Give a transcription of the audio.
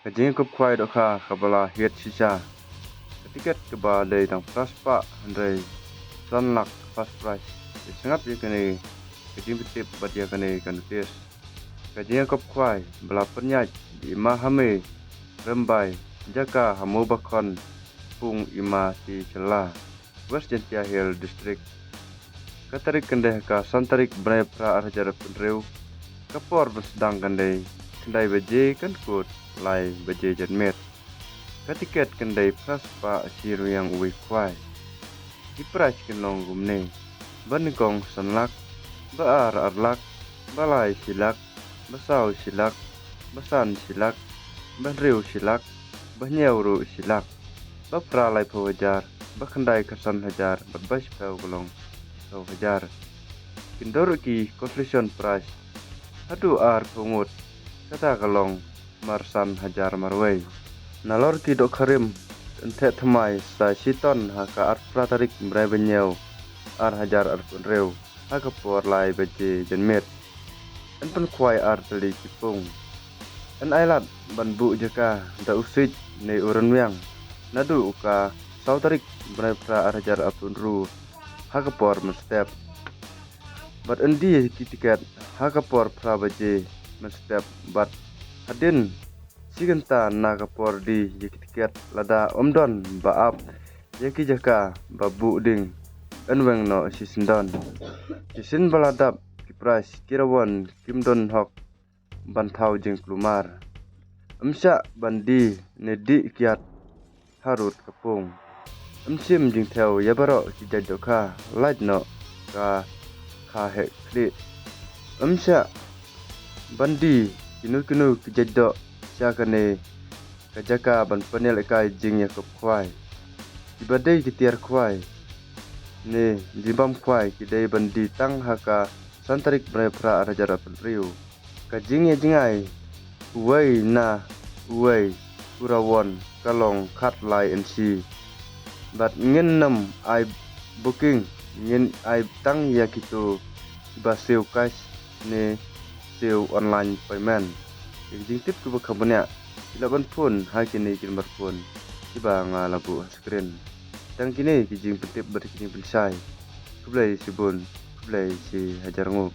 Kajing kup kwai doka kabala hiat sisa. Ketiket keba dari tang praspa handai sanlak fast price. Sangat dia kene kajing betip bat dia kene kan tes. Kajing kup kwai bela penyaj di mahame rembai jaka hamu bakon pung ima si celah West Jentia Hill District. Katarik kendeh ka santarik brai pra arjar penreu kapor bersedang kendai baje kan kut lai baje janmet. Katiket kendai praspa siru yang uwi kwai. Ipras kenong gumne. Banigong sanlak, baar arlak, balai silak, basau silak, basan silak, banriu silak, banyawru silak. Bapra lai pawajar, bakandai kasan hajar, berbas pau golong pau hajar. Kindor ki conclusion price. Adu ar pungut, kata kalong marsan hajar marway. Nalor ki dok karim ente thamai sta siton haka art pratarik mrai benyau ar hajar ar punreu haka por lai beje jenmet en pen kwai ar teli kipung en ailat banbu jaka da usij ne urun yang nadu uka sautarik mrai pra ar hajar ar punru haka por mestep bat endi ki tiket haka por pra beje mestep bat hadin Sigenta nakapor di tiket lada omdon baap yaki jaka babu ding enweng no sisindon sisin baladap kipras kirawon kimdon hok bantau jeng plumar emsya bandi nedi kiat harut kapung emsim jing theo yabaro kijajoka laj no ka hek kli emsya bandi kinu kijajok Syakane kajaka ban panel kai jing ya kop kwai. Ibadai kitiar kwai. Ne dibam kwai kidai bandi tang haka santarik brai pra arajara penriu. Kajing ya jingai. Uwai na uwai urawon kalong kat lai NC. Bat ngin nam ai booking ngin ai tang ya kitu iba seu cash ne seu online payment. Jing tip ke bakabnya ilaban pun hakini kin berpun iba ngalabu screen dan kini kijing petip berkini pensai kublai si bun kublai si hajar nguk